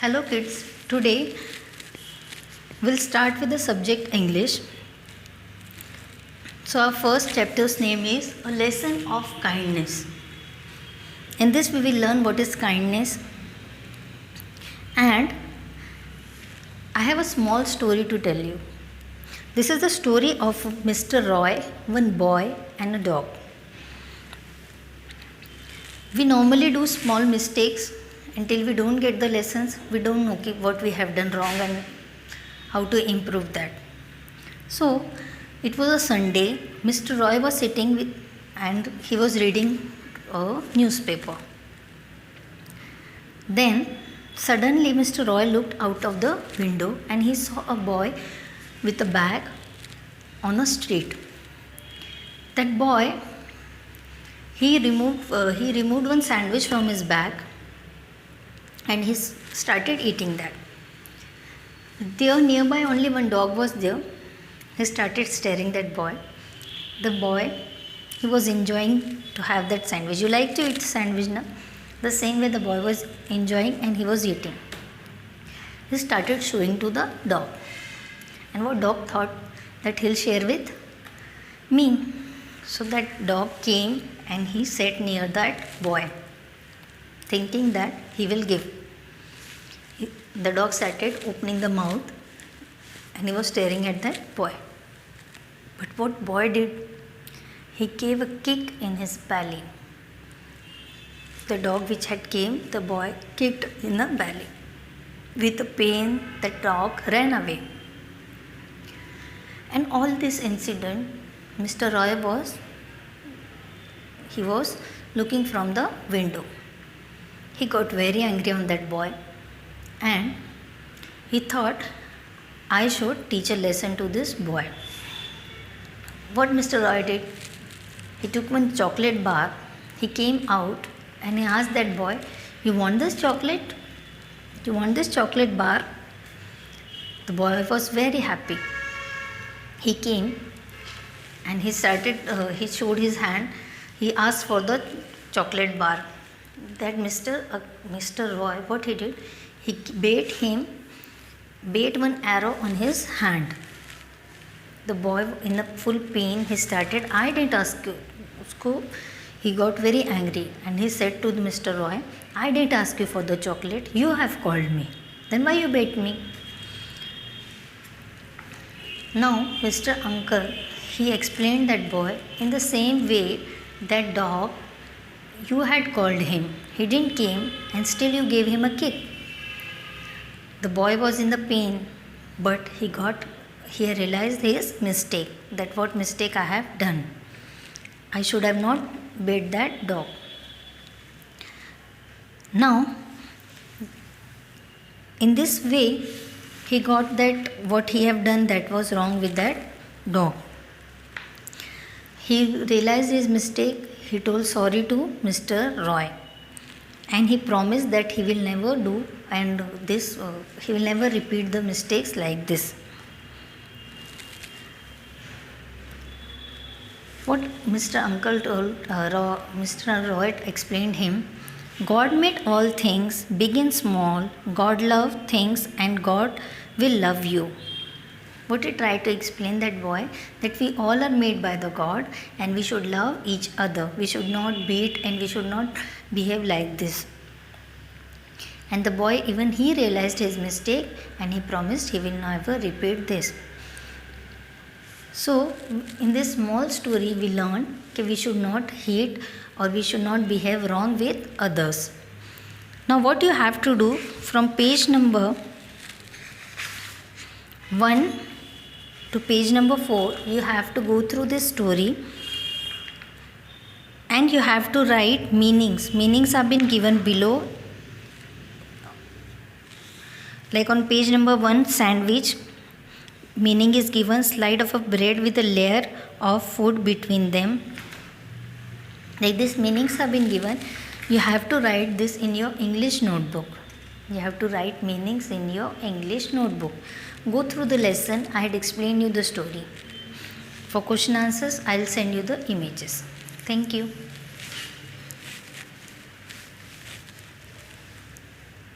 Hello kids, today we'll start with the subject English. So our first chapter's name is A Lesson of Kindness. In this we will learn what is kindness, and I have a small story to tell you. This is the story of Mr. Roy, one boy and a dog. We normally do small mistakes. Until we don't get the lessons, we don't know what we have done wrong and how to improve that. So it was a Sunday. Mr. Roy was sitting and he was reading a newspaper. Then suddenly Mr. Roy looked out of the window and he saw a boy with a bag on a street. That boy, he removed one sandwich from his bag and he started eating that. There nearby only one dog was there. He started staring that boy. The boy, he was enjoying to have that sandwich. You like to eat sandwich, na? The same way the boy was enjoying and he was eating. He started showing to the dog. And what dog thought that he'll share with me. So that dog came and he sat near that boy, thinking that he will give. The dog started opening the mouth and he was staring at that boy. But what boy did? He gave a kick in his belly. The dog which had came, the boy kicked in the belly. With the pain, the dog ran away. And all this incident, Mr. Roy was looking from the window. He got very angry on that boy and he thought, I should teach a lesson to this boy. What Mr. Roy did? He took one chocolate bar, he came out and he asked that boy, you want this chocolate? You want this chocolate bar? The boy was very happy. He came and he showed his hand. He asked for the chocolate bar. That Mr. Roy, what he did? He bait one arrow on his hand. The boy, in a full pain, he started, I didn't ask you. He got very angry and he said to Mr. Roy, I didn't ask you for the chocolate. You have called me. Then why you bait me? Now, Mr. Uncle, he explained that boy in the same way that dog, you had called him. He didn't came and still you gave him a kick. The boy was in the pain, but he realized his mistake, that what mistake I have done. I should have not bait that dog. Now, in this way, he got that what he have done that was wrong with that dog. He realized his mistake. He told sorry to Mr. Roy. And he promised that he will never do and he will never repeat the mistakes like this. What Mr. Uncle told, Mr. Roy explained him, God made all things, big and small. God loved things and God will love you. What he tried to explain that boy, that we all are made by the God and we should love each other. We should not beat and we should not behave like this. And the boy, even he realized his mistake and he promised he will never repeat this. So, in this small story we learn that we should not hate or we should not behave wrong with others. Now what you have to do, from page number 1 to page number 4, you have to go through this story and you have to write meanings. Meanings have been given below. Like on page number 1, sandwich. Meaning is given, slide of a bread with a layer of food between them. Like this, meanings have been given. You have to write this in your English notebook. You have to write meanings in your English notebook. Go through the lesson. I had explained you the story. For question answers, I will send you the images. Thank you.